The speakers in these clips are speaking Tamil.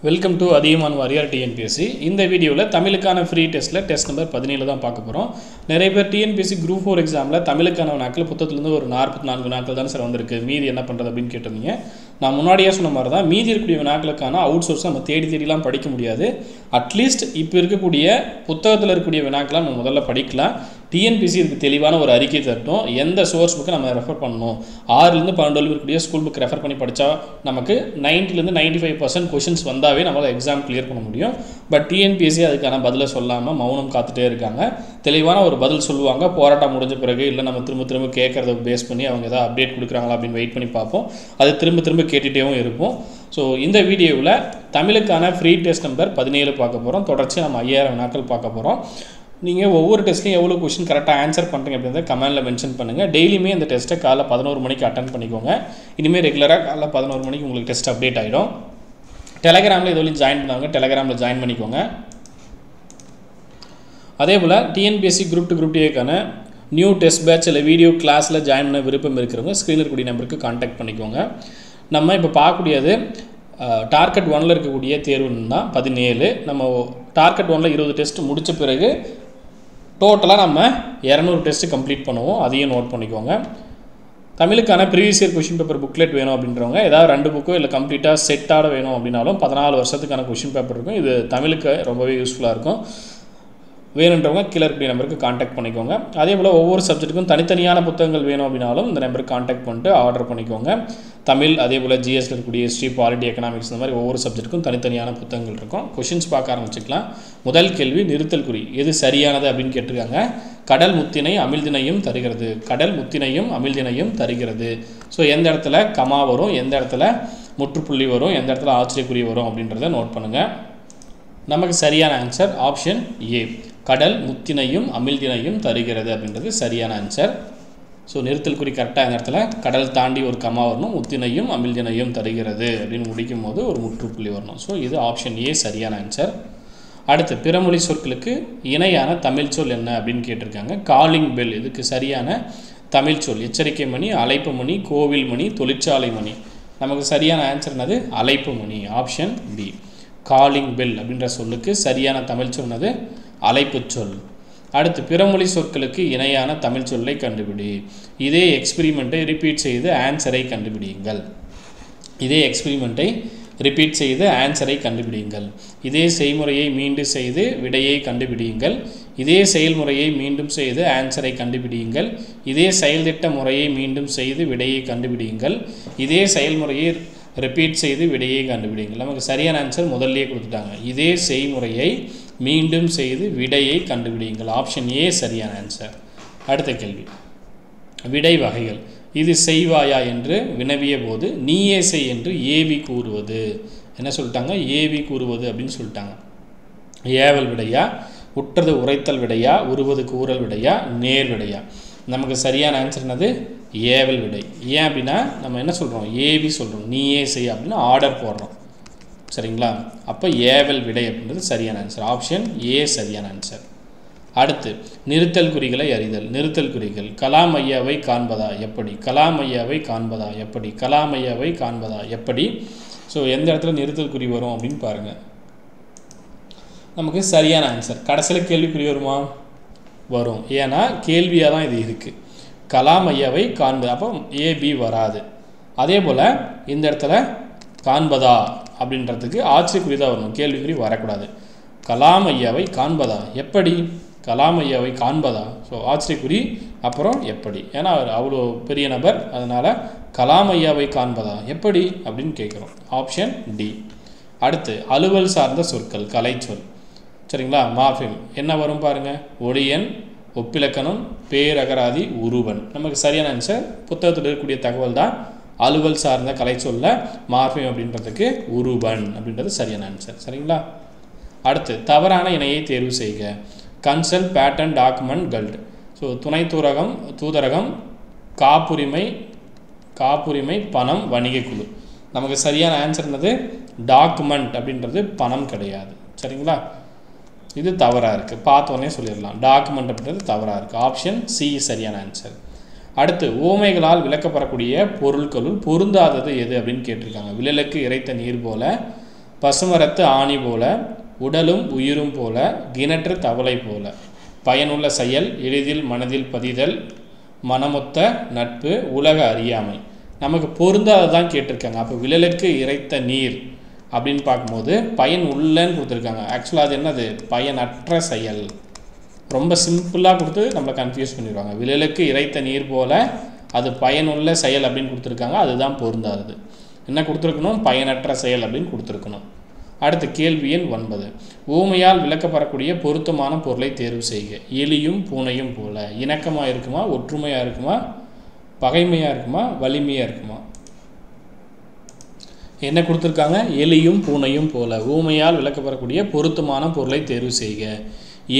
Welcome to Athiyaman warrior TNPSC. இந்த வீடியோவில் தமிழுக்கான ஃப்ரீ டெஸ்ட்டில் டெஸ்ட் நம்பர் 17 தான் பார்க்க போகிறோம். நிறைய பேர் டிஎன்பிஎஸ்சி குரூப் 4 எக்ஸாமில் தமிழுக்கான வினாக்கள் புத்தகத்துலேருந்து ஒரு 44 வினாக்கள் தானே சார் வந்திருக்கு, மீதி என்ன பண்ணுறது அப்படின்னு கேட்டிருந்தீங்க. நான் முன்னாடியே சொன்ன மாதிரி தான், மீதி இருக்கக்கூடிய வினாக்களுக்கான அவுட் சோர்ஸ் நம்ம தேடிலாம் படிக்க முடியாது. அட்லீஸ்ட் இப்போ இருக்கக்கூடிய புத்தகத்தில் இருக்கக்கூடிய வினாக்கெலாம் நம்ம முதல்ல படிக்கலாம். டிஎன்பிஎஸ்சி இதுக்கு தெளிவான ஒரு அறிக்கை தரட்டும். எந்த சோர்ஸ் புக்கை நம்ம ரெஃபர் பண்ணணும், 6லேருந்து 12 இருக்கக்கூடிய ஸ்கூல் புக் ரெஃபர் பண்ணி படித்தா நமக்கு 90லேருந்து 95% கொஷின்ஸ் வந்தாவே நம்மளால் எக்ஸாம் கிளியர் பண்ண முடியும். பட் டிஎன்பிஎஸ்சி அதுக்கான பதிலை சொல்லாமல் மௌனம் காத்துட்டே இருக்காங்க. தெளிவான ஒரு பதில் சொல்லுவாங்க, போராட்டம் முடிஞ்ச பிறகு. இல்லை நம்ம திரும்ப கேட்குறத பேஸ் பண்ணி அவங்க ஏதாவது அப்டேட் கொடுக்குறாங்களா அப்படின்னு வெயிட் பண்ணி பார்ப்போம். அது திரும்ப கேட்டுகிட்டேவும் இருப்போம். ஸோ இந்த வீடியோவில் தமிழுக்கான ஃப்ரீ டெஸ்ட் நம்பர் 17 பார்க்க போகிறோம். தொடர்ச்சி நம்ம 5000 வினாக்கள் பார்க்க போகிறோம். நீங்கள் ஒவ்வொரு டெஸ்ட்லையும் எவ்வளோ கொஸ்டின் கரெக்டாக ஆன்சர் பண்ணுறீங்க அப்படின்றத கமெண்ட்டில் மென்ஷன் பண்ணுங்கள். டெய்லியுமே இந்த டெஸ்ட்டை காலைல 11 மணிக்கு அட்டன் பண்ணிக்கோங்க. இனிமேல் ரெகுலராக காலைல 11 மணிக்கு உங்களுக்கு டெஸ்ட் அப்டேட் ஆகிடும். டெலகிராமில் இதுவரையும் ஜாயின் பண்ணாங்க, டெலகிராமில் ஜாயின் பண்ணிக்கோங்க. அதே போல் டிஎன்பிஎஸ்சி குரூப் 2 குரூப் டிஏக்கான நியூ டெஸ்ட் பேட்ச் இல்லை வீடியோ கிளாஸில் ஜாயின் பண்ண விருப்பம் இருக்கிறவங்க ஸ்க்ரீனில் இருக்கக்கூடிய நம்பருக்கு கான்டாக்ட் பண்ணிக்கோங்க. நம்ம இப்போ பார்க்கக்கூடியது டார்கெட் 1ல் இருக்கக்கூடிய தேர்வுன்னா 17. நம்ம டார்கெட் 1ல் 20 டெஸ்ட் முடித்த பிறகு டோட்டலாக நம்ம 200 டெஸ்ட்டு கம்ப்ளீட் பண்ணுவோம். அதையும் நோட் பண்ணிக்கோங்க. தமிழுக்கான previous year question paper booklet வேணும் அப்படின்றவங்க, ஏதாவது 2 புக்கோ இல்லை கம்ப்ளீட்டாக செட்டாக வேணும் அப்படின்னாலும் 14 வருஷத்துக்கான கொஷின் பேப்பர் இருக்கும். இது தமிழுக்கு ரொம்பவே யூஸ்ஃபுல்லாக இருக்கும். வேணுன்றவங்க கீழே இருக்கக்கூடிய நம்பருக்கு கான்டாக்ட் பண்ணிக்கோங்க. அதே போல் ஒவ்வொரு சப்ஜெக்ட்டுக்கும் தனித்தனியான புத்தகங்கள் வேணும் அப்படின்னாலும் இந்த நம்பருக்கு கான்டாக்ட் பண்ணிட்டு ஆர்டர் பண்ணிக்கோங்க. தமிழ், அதே போல் ஜிஎஸ்ல இருக்கக்கூடிய ஹிஸ்ட்ரி, பாலிட்டி, எக்கனாமிக்ஸ், இந்த மாதிரி ஒவ்வொரு சப்ஜெக்ட்டுக்கும் தனித்தனியான புத்தகங்கள் இருக்கும். கொஷின்ஸ் பார்க்க ஆரம்பிச்சுக்கலாம். முதல் கேள்வி, நிறுத்தல் குறி எது சரியானது அப்படின்னு கேட்டிருக்காங்க. கடல் முத்தினை அமிழ்தினையும் தருகிறது. கடல் முத்தினையும் அமிழ்தினையும் தருகிறது. ஸோ எந்த இடத்துல கமா வரும், எந்த இடத்துல முற்றுப்புள்ளி வரும், எந்த இடத்துல ஆச்சரியக்குறி வரும் அப்படின்றத நோட் பண்ணுங்கள். நமக்கு சரியான ஆன்சர் ஆப்ஷன் ஏ, கடல் முத்தினையும் அமிழ்தினையும் தருகிறது அப்படின்றது சரியான ஆன்சர். ஸோ நிறுத்தல் குறி கரெக்டாக இந்த இடத்துல கடல் தாண்டி ஒரு கமா வரணும், முத்தினையும் அமிழ்தினையும் தருகிறது அப்படின்னு முடிக்கும் போது ஒரு முற்றுப்புள்ளி வரணும். ஸோ இது ஆப்ஷன் ஏ சரியான ஆன்சர். அடுத்து, பிறமொழி சொற்களுக்கு இணையான தமிழ் சொல் என்ன அப்படின்னு கேட்டிருக்காங்க. காலிங் பெல் இதுக்கு சரியான தமிழ் சொல் எச்சரிக்கை மணி, அழைப்பு மணி, கோவில் மணி, தொழிற்சாலை மணி. நமக்கு சரியான ஆன்சர் என்னது? அழைப்பு மணி, ஆப்ஷன் பி. காலிங் பெல் அப்படின்ற சொல்லுக்கு சரியான தமிழ் சொன்னது அழைப்பு சொல். அடுத்து, பிறமொழி சொற்களுக்கு இணையான தமிழ் சொல்லை கண்டுபிடி. இதே எக்ஸ்பிரிமெண்ட்டை ரிப்பீட் செய்து ஆன்சரை கண்டுபிடியுங்கள். இதே எக்ஸ்பிரிமெண்ட்டை ரிப்பீட் செய்து ஆன்சரை கண்டுபிடியுங்கள். இதே செய்முறையை மீண்டும் செய்து விடையை கண்டுபிடியுங்கள். இதே செயல்முறையை மீண்டும் செய்து ஆன்சரை கண்டுபிடியுங்கள். இதே செயல்திட்ட முறையை மீண்டும் செய்து விடையை கண்டுபிடியுங்கள். இதே செயல்முறையை ரிப்பீட் செய்து விடையை கண்டுபிடிங்கள். நமக்கு சரியான ஆன்சர் முதல்லையே கொடுத்துட்டாங்க. இதே செய்முறையை மீண்டும் செய்து விடையை கண்டுபிடிங்கள். ஆப்ஷன் ஏ சரியான ஆன்சர். அடுத்த கேள்வி, விடை வகைகள். இது செய்வாயா என்று வினவிய போது நீயே செய் என்று ஏவி கூறுவது. என்ன சொல்லிட்டாங்க? ஏவி கூறுவது அப்படின்னு சொல்லிட்டாங்க. ஏவல் விடையா, உற்றது உரைத்தல் விடையா, உருவது கூறல் விடையா, நேர் விடையா? நமக்கு சரியான ஆன்சர் என்னது? ஏவல் விடை. ஏன் அப்படின்னா நம்ம என்ன சொல்கிறோம்? ஏவி சொல்கிறோம், நீயே செய் அப்படின்னு ஆர்டர் போடுறோம். சரிங்களா? அப்போ ஏவல் விடை அப்படின்றது சரியான ஆன்சர். ஆப்ஷன் ஏ சரியான ஆன்சர். அடுத்து, நிறுத்தல் குறிகளை அறிதல். நிறுத்தல் குறிகள். கலாம் ஐயாவை காண்பதா எப்படி? கலாம் ஐயாவை காண்பதா எப்படி? கலாம் ஐயாவை காண்பதா எப்படி? ஸோ எந்த இடத்துல நிறுத்தல் குறி வரும் அப்படின்னு பாருங்கள். நமக்கு சரியான ஆன்சர் கடைசியில் கேள்விக்குறி வருமா? வரும். ஏன்னா கேள்வியாக தான் இது இருக்குது. கலாம் ஐயாவை காண்பதா, அப்போ ஏபி வராது. அதே போல் இந்த இடத்துல காண்பதா அப்படின்றதுக்கு ஆச்சரியக்குறி தான் வரணும், கேள்விக்குறி வரக்கூடாது. கலாம் ஐயாவை காண்பதா எப்படி? கலாம் ஐயாவை காண்பதா, ஸோ ஆச்சரியக்குறி, அப்புறம் எப்படி? ஏன்னா அவர் அவ்வளோ பெரிய நபர், அதனால் கலாம் ஐயாவை காண்பதா எப்படி அப்படின்னு கேட்குறோம். Option D. அடுத்து, அலுவல் சார்ந்த சொற்கள், கலைச்சொல். சரிங்களா? மார்ஃபிம் என்ன வரும் பாருங்கள். ஒளியன், ஒப்பிலக்கணம், பேரகராதி, உருவன். நமக்கு சரியான ஆன்சர் புத்தகத்தில் இருக்கக்கூடிய தகவல் தான். அலுவல் சார்ந்த கலைச்சொல்ல மார்ஃபிம் அப்படின்றதுக்கு உருவன் அப்படின்றது சரியான ஆன்சர். சரிங்களா? அடுத்து, தவறான இணையை தேர்வு செய்க. Consult, patent, document, cult. So துணை தூதரகம், காப்புரிமை, பணம், வணிக குழு. நமக்கு சரியான ஆன்சர் என்னது? டாக்குமெண்ட் அப்படின்றது பணம் கிடையாது. சரிங்களா? இது தவறாக இருக்குது. பார்த்தோன்னே சொல்லிடலாம், டாக்குமெண்ட் அப்படின்றது தவறாக இருக்குது. ஆப்ஷன் சி சரியான ஆன்சர். அடுத்து, ஓமைகளால் விளக்கப்படக்கூடிய பொருட்களுள் பொருந்தாதது எது அப்படின்னு கேட்டிருக்காங்க. விழலுக்கு இறைத்த நீர் போல, பசுமரத்து ஆணி போல, உடலும் உயிரும் போல, கிணற்று தவளை போல, பயனுள்ள செயல், எளிதில் மனதில் பதிதல், மனமொத்த நட்பு, உலக அறியாமை. நமக்கு பொருந்தாதான் கேட்டிருக்காங்க. அப்போ விழலுக்கு இறைத்த நீர் அப்படின்னு பார்க்கும்போது பயன் உள்ளன்னு கொடுத்துருக்காங்க. ஆக்சுவலாக அது என்னது? பயனற்ற செயல். ரொம்ப சிம்பிளாக கொடுத்து நம்மளை கன்ஃபியூஸ் பண்ணிடுவாங்க. விழலுக்கு இறைத்த நீர் போல அது பயனுள்ள செயல் அப்படின்னு கொடுத்துருக்காங்க. அதுதான் பொருந்தாது. என்ன கொடுத்துருக்கணும்? பயனற்ற செயல் அப்படின்னு கொடுத்துருக்கணும். அடுத்து கேள்வி எண் 9. ஊமையால் விளக்கப்படக்கூடிய பொருத்தமான பொருளை தேர்வு செய்க. எலியும் பூனையும் போல இணக்கமாக இருக்குமா, ஒற்றுமையாக இருக்குமா, பகைமையாக இருக்குமா, வலிமையாக இருக்குமா? என்ன கொடுத்துருக்காங்க? எலியும் பூனையும் போல. ஊமையால் விளக்கப்படக்கூடிய பொருத்தமான பொருளை தேர்வு செய்க.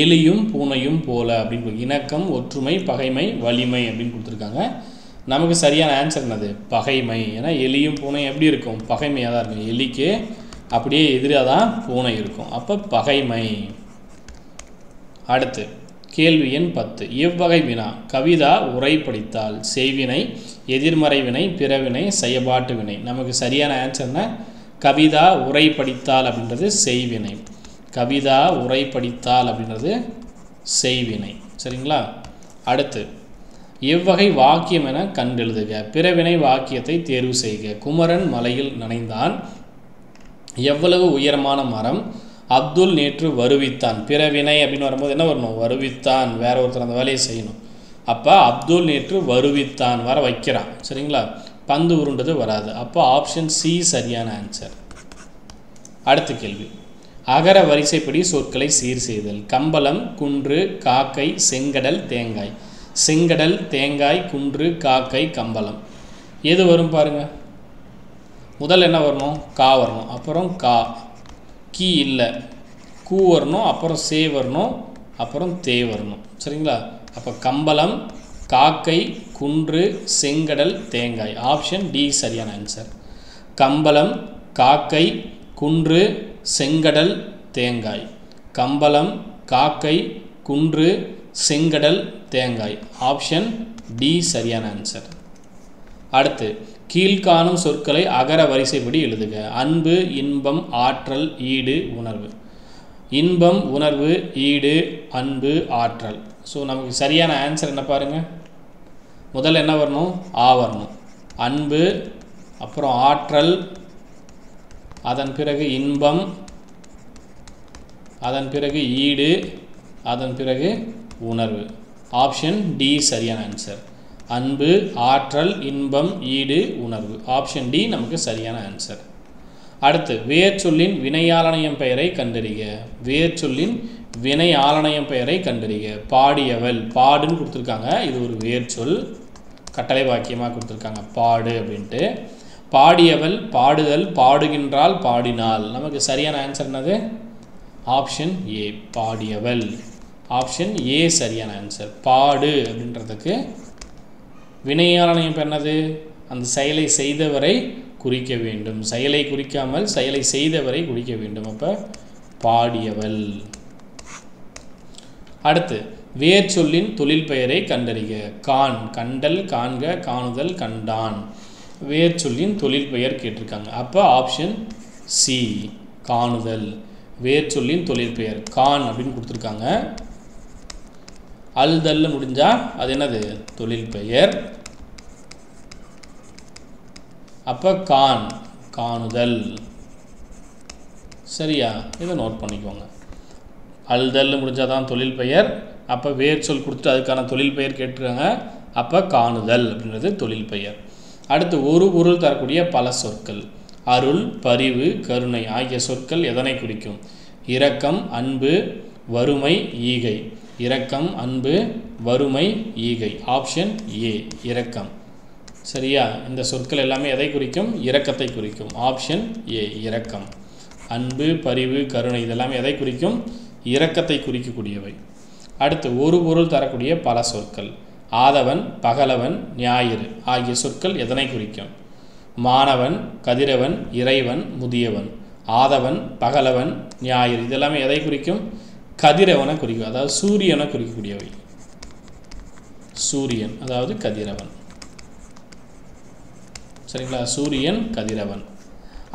எலியும் பூனையும் போல அப்படின்னு இணக்கம், ஒற்றுமை, பகைமை, வலிமை அப்படின்னு கொடுத்துருக்காங்க. நமக்கு சரியான ஆன்சர் என்னது? பகைமை. ஏன்னா எலியும் பூனை எப்படி இருக்கும்? பகைமையாக தான் இருக்கும். எலிக்கு அப்படியே எதிராக தான் பூனை இருக்கும். அப்போ பகைமை. அடுத்து கேள்வி எண் 10. எவ்வகை வினா? கவிதா உரைப்படித்தால் செய்வினை, எதிர்மறை வினை, பிறவினை, செயற்பாட்டு வினை. நமக்கு சரியான ஆன்சர்னா கவிதா உரைப்படித்தால் அப்படின்றது செய்வினை. கவிதா உரைப்படித்தால் அப்படின்றது செய்வினை. சரிங்களா? அடுத்து எவ்வகை வாக்கியம் என கண்டெழுதுக. பிறவினை வாக்கியத்தை தேர்வு செய்க. குமரன் மலையில் நனைந்தான். எவ்வளவு உயரமான மரம்? அப்துல் நேற்று வருவித்தான். பிறவினை அப்படின்னு வரும்போது என்ன வரணும்? வருவித்தான். வேற ஒருத்தர் அந்த வேலையை செய்யணும். அப்போ அப்துல் நேற்று வருவித்தான் வர வைக்கிறான். சரிங்களா? பந்து உருண்டது வராது. அப்போ ஆப்ஷன் சி சரியான ஆன்சர். அடுத்த கேள்வி. அகர வரிசைப்படி சொற்களை சீர் செய்தல். கம்பளம், குன்று, காக்கை, செங்கடல், தேங்காய். செங்கடல், தேங்காய், குன்று, காக்கை, கம்பளம். எது வரும் பாருங்க. முதல் என்ன வரணும்? கா வரணும். அப்புறம் கா, கீ இல்லை, கூ வரணும். அப்புறம் சே வரணும். அப்புறம் தே வரணும். சரிங்களா? அப்போ கம்பளம், காக்கை, குன்று, செங்கடல், தேங்காய். ஆப்ஷன் டி சரியான ஆன்சர். கம்பளம், காக்கை, குன்று, செங்கடல், தேங்காய். கம்பளம், காக்கை, குன்று, செங்கடல், தேங்காய். ஆப்ஷன் டி சரியான ஆன்சர். அடுத்து கீழ்காணும் சொற்களை அகர வரிசைப்படி எழுதுக. அன்பு, இன்பம், ஆற்றல், ஈடு, உணர்வு. இன்பம், உணர்வு, ஈடு, அன்பு, ஆற்றல். ஸோ நமக்கு சரியான ஆன்சர் என்ன பாருங்கள். முதல்ல என்ன வரணும்? ஆ வரணும். அன்பு, அப்புறம் ஆற்றல், அதன் பிறகு இன்பம், அதன் பிறகு ஈடு, அதன் பிறகு உணர்வு. ஆப்ஷன் டி சரியான ஆன்சர். அன்பு, ஆற்றல், இன்பம், ஈடு, உணர்வு. ஆப்ஷன் டி நமக்கு சரியான ஆன்சர். அடுத்து வேர் சொல்லின் வினை ஆலணையம் பெயரை கண்டறிக. வேர் சொல்லின் வினை ஆலணையம் பெயரை கண்டறிக. பாடியவள், பாடுன்னு கொடுத்துருக்காங்க. இது ஒரு வேர் சொல், கட்டளை வாக்கியமாக கொடுத்துருக்காங்க பாடு அப்படின்ட்டு. பாடியவள், பாடுதல், பாடுகின்றாள், பாடினாள். நமக்கு சரியான ஆன்சர் என்னது? Option A பாடியவள். ஆப்ஷன் ஏ சரியான ஆன்சர். பாடு அப்படின்றதுக்கு வினையாளனையும் என்னது? அந்த செயலை செய்தவரை குறிக்க வேண்டும். செயலை குறிக்காமல் செயலை செய்தவரை குறிக்க வேண்டும். அப்போ பாடியவள். அடுத்து வேர் சொல்லின் தொழில் பெயரை கண்டறிக. கான், கண்டல், காண்க, காணுதல், கண்டான். வேர் சொல்லின் தொழில் பெயர் கேட்டிருக்காங்க. அப்போ ஆப்ஷன் சி காணுதல். வேர் சொல்லின் தொழில் பெயர் கான் அப்படின்னு கொடுத்துருக்காங்க. அல்தல் முடிஞ்சா அது என்னது? தொழில் பெயர். அப்போ கான், காணுதல். சரியா? இதை நோட் பண்ணிக்கோங்க. அல்தல் முடிஞ்சாதான் தொழில் பெயர். அப்போ வேர் சொல் கொடுத்துட்டு அதுக்கான தொழில் பெயர் கேட்டிருக்காங்க. அப்போ காணுதல் அப்படின்றது தொழில் பெயர். அடுத்து ஒரு பொருள் தரக்கூடிய பல சொற்கள். அருள், பரிவு, கருணை ஆகிய சொற்கள் எதனை குறிக்கும்? இரக்கம், அன்பு, வறுமை, ஈகை. இரக்கம், அன்பு, வறுமை, ஈகை. ஆப்ஷன் ஏ இரக்கம். சரியா? இந்த சொற்கள் எல்லாமே எதை குறிக்கும்? இரக்கத்தை குறிக்கும். ஆப்ஷன் ஏ இரக்கம். அன்பு, பரிவு, கருணை இதெல்லாமே எதை குறிக்கும்? இரக்கத்தை குறிக்கக்கூடியவை. அடுத்து ஒரு பொருள் தரக்கூடிய பல சொற்கள். ஆதவன், பகலவன், ஞாயிறு ஆகிய சொற்கள் எதனை குறிக்கும்? மாணவன், கதிரவன், இறைவன், முதியவன். ஆதவன், பகலவன், ஞாயிறு இதெல்லாமே எதை குறிக்கும்? கதிரவனை குறிக்கும். அதாவது சூரியனை குறிக்கக்கூடியவை. சூரியன் அதாவது கதிரவன். சரிங்களா? சூரியன், கதிரவன்.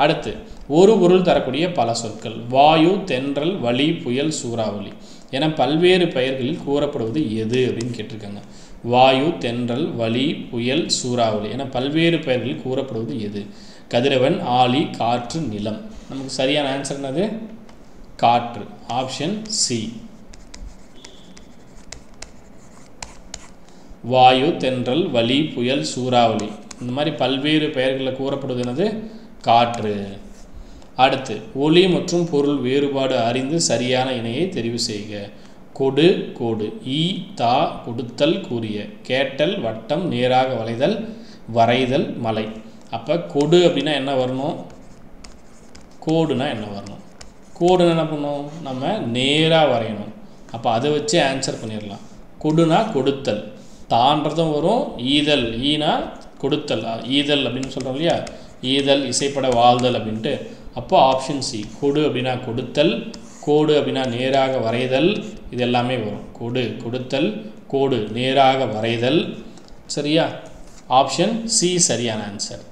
அடுத்து ஒரு பொருள் தரக்கூடிய பல சொற்கள். வாயு, தென்றல், வளி, புயல், சூறாவளி என பல்வேறு பெயர்களில் கூறப்படுவது எது அப்படின்னு கேட்டிருக்காங்க. வாயு, தென்றல், வளி, புயல், சூறாவளி என பல்வேறு பெயர்களில் கூறப்படுவது எது? கதிரவன், ஆழி, காற்று, நிலம். நமக்கு சரியான ஆன்சர் என்னது? காற்று. Option C. வாயு, தென்றல், வளி, புயல், சூறாவளி இந்த மாதிரி பல்வேறு பெயர்களில் கூறப்படுவது என்னது? காற்று. அடுத்து, ஒளி மற்றும் பொருள் வேறுபாடு அறிந்து சரியான இணையை தெரிவு செய்க. கொடு, கோடு. ஈ, தா, கொடுத்தல், கூறிய. கேட்டல், வட்டம், நேராக வளைதல், வரைதல், மலை. அப்போ கொடு அப்படின்னா என்ன வரணும்? கோடுனா என்ன வரணும்? கோடுனா என்ன பண்ணணும்? நம்ம நேராக வரையணும். அப்போ அதை வச்சு ஆன்சர் பண்ணிடலாம். கொடுனா கொடுத்தல், தான்றதும் வரும். ஈதல், ஈனா கொடுத்தல், ஈதல் அப்படின்னு சொல்கிறோம் இல்லையா? ஈதல், இசைப்பட வாழ்தல் அப்படின்ட்டு. அப்போ ஆப்ஷன் சி. கொடு அப்படின்னா கொடுத்தல், கோடு அப்படின்னா நேராக வரைதல், இது எல்லாமே வரும். கொடு கொடுத்தல், கோடு நேராக வரைதல். சரியா? ஆப்ஷன் சி சரியான ஆன்சர்.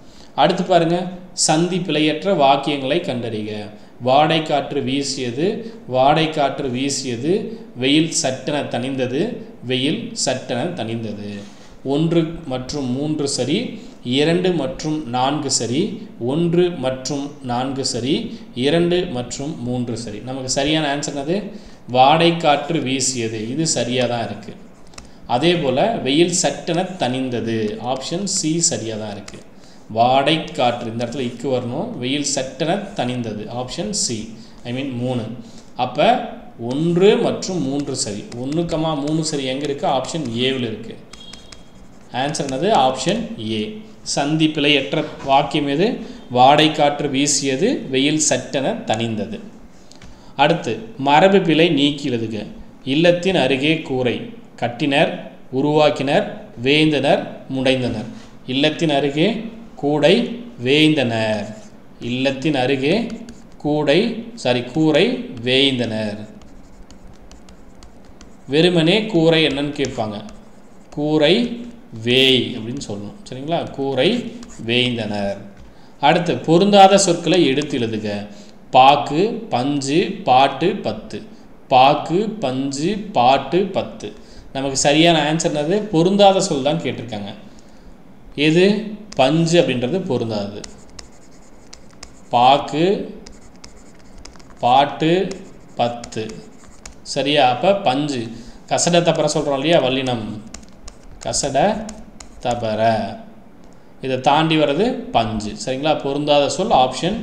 அடுத்து பாருங்க, சந்தி பிழையற்ற வாக்கியங்களை கண்டறிக. வாடை காற்று வீசியது, வாடை காற்று வீசியது, வெயில் சட்டென தணிந்தது, வெயில் சட்டென தணிந்தது. 1 மற்றும் 3 சரி, 2 மற்றும் 4 சரி, 1 மற்றும் 4 சரி, 2 மற்றும் 3 சரி. நமக்கு சரியான ஆன்சர் என்னது? வாடை காற்று வீசியது, இது சரியாக தான் இருக்குது. அதே போல் வெயில் சட்டென தணிந்தது, ஆப்ஷன் சி சரியாக தான் இருக்குது. வாடை காற்று இந்த இடத்துல இக்கு வரணும். வெயில் சட்டென தணிந்தது, ஆப்ஷன் சி, ஐ மீன் 3. அப்போ 1 மற்றும் 3 சரி. 1,3 சரி எங்கே இருக்குது? ஆப்ஷன் ஏவில் இருக்குது. ஆன்சர் என்னது? Option A. சந்தி பிழையற்ற வாக்கியம் எது? வாடை காற்று வீசியது, வெயில் சட்டென தணிந்தது. அடுத்து, மரபு பிழை நீக்கி எழுதுக. இல்லத்தின் அருகே கூரை. கட்டினர், உருவாக்கினர், வேந்தனர், முடைந்தனர். இல்லத்தின் அருகே கூடை, வேந்தனர். இல்லத்தின் அருகே கூடை கூரை, வேந்தனர். வெறுமனே கூரை என்னன்னு கேட்பாங்க. கூரை வேய் அப்படின்னு சொல்லணும். சரிங்களா? கூரை, வேந்தனர். அடுத்து, பொருந்தாத சொற்களை எடுத்து எழுதுக. பாக்கு, பஞ்சு, பாட்டு, 10. பாக்கு, பஞ்சு, பாட்டு, 10. நமக்கு சரியான ஆன்சர் என்னது? பொருந்தாத சொல் தான் கேட்டிருக்காங்க. எது? பஞ்சு அப்படின்றது பொருந்தாது. பாக்கு, பாட்டு, 10. சரியா? அப்போ பஞ்சு. கசட தப்பற சொல்கிறோம் இல்லையா? வல்லினம். கசட தபர, இதை தாண்டி வர்றது பஞ்சு. சரிங்களா? பொருந்தாத சொல் ஆப்ஷன்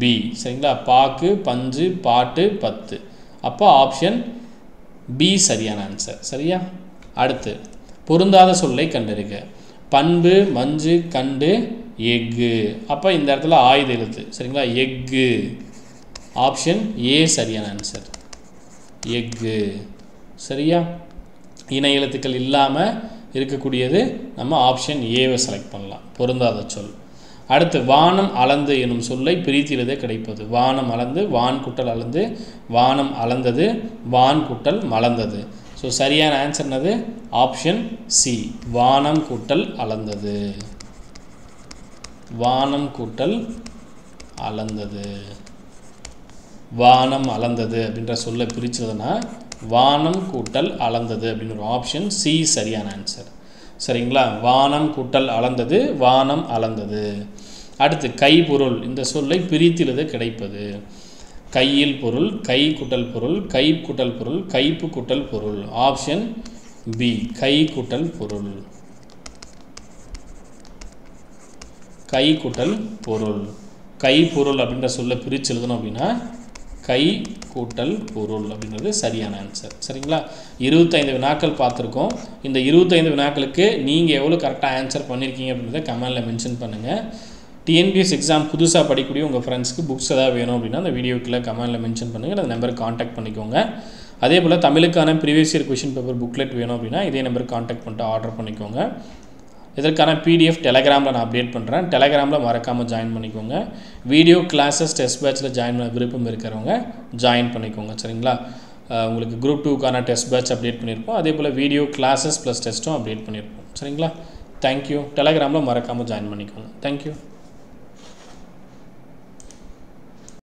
பி. சரிங்களா? பாக்கு, பஞ்சு, பாட்டு, 10. அப்போ ஆப்ஷன் பி சரியான ஆன்சர். சரியா? அடுத்து, பொருந்தாத சொல்லை கண்டறிக. பண்பு, மஞ்சு, கண்டு, எஃகு. அப்போ இந்த இடத்துல ஆயுத எழுத்து. சரிங்களா? எஃகு, ஆப்ஷன் ஏ சரியான ஆன்சர். எஃகு. சரியா? இணை எழுத்துக்கள் இல்லாமல் இருக்கக்கூடியது நம்ம ஆப்ஷன் ஏவை செலக்ட் பண்ணலாம். பொருந்தாத சொல். அடுத்து, வானம் அளந்து எனும் சொல்லை பிரித்து எழுத கிடைப்பது. வானம் அளந்து, வான் குட்டல் அளந்து, வானம் அளந்தது, வான் குட்டல் மலர்ந்தது. ஸோ சரியான ஆன்சர் என்னது? ஆப்ஷன் சி, வானம் கூட்டல் அளந்தது. வானம் கூட்டல் அளந்தது. வானம் அளந்தது அப்படின்ற சொல்லை பிரிச்சதுன்னா வானம் கூட்டல் அளந்தது அப்படின்னு ஒரு ஆப்ஷன் சி சரியான ஆன்சர். சரிங்களா? வானம் கூட்டல் அளந்தது, வானம் அளந்தது. அடுத்து, கைப்பொருள் இந்த சொல்லை பிரித்து எழுத கிடைப்பது. கையில் பொருள், கை கூட்டல் பொருள், கை கூட்டல் பொருள், கைப்பு கூட்டல் பொருள். ஆப்ஷன் பி, கை கூட்டல் பொருள். கை கூட்டல் பொருள். கைப்பொருள் அப்படின்ற சொல்லை பிரித்து எழுதணும் அப்படின்னா கை கூட்டல் பொருள் அப்படின்றது சரியான ஆன்சர். சரிங்களா? 25 வினாக்கள் பார்த்துருக்கோம். இந்த 25 வினாக்களுக்கு நீங்கள் எவ்வளோ கரெக்டாக ஆன்சர் பண்ணியிருக்கீங்க அப்படின்றத கமெண்டில் மென்ஷன் பண்ணுங்கள். டிஎன்பிஎஸ் எக்ஸாம் புதுசாக படிக்கக்கூடிய உங்கள் ஃப்ரெண்ட்ஸ்க்கு புக்ஸ் எதாவது வேணும் அப்படின்னா அந்த வீடியோக்குள்ளே கமெண்டில் மென்ஷன் பண்ணுங்கள். அந்த நம்பருக்கு காண்டாக்ட் பண்ணிக்கோங்க. அதே போல் தமிழுக்கான previous year question paper booklet வேணும் அப்படின்னா இதே நம்பருக்கு காண்டாக்ட் பண்ணிட்டு ஆர்டர் பண்ணிக்கோங்க. இதற்கான பிடிஎஃப் டெலகிராமில் நான் அப்டேட் பண்ணுறேன். டெலகிராமில் மறக்காமல் ஜாயின் பண்ணிக்கோங்க. வீடியோ கிளாஸஸ் டெஸ்ட் பேட்சில் ஜாயின் பண்ண விருப்பம் இருக்கிறவங்க ஜாயின் பண்ணிக்கோங்க. சரிங்களா? உங்களுக்கு குரூப் 2க்கான டெஸ்ட் பேட்ச் அப்டேட் பண்ணியிருப்போம். அதே போல் வீடியோ கிளாஸஸ் ப்ளஸ் டெஸ்ட்டும் அப்டேட் பண்ணியிருப்போம். சரிங்களா? தேங்க்யூ. டெலகிராமில் மறக்காமல் ஜாயின் பண்ணிக்கோங்க. தேங்க்யூ.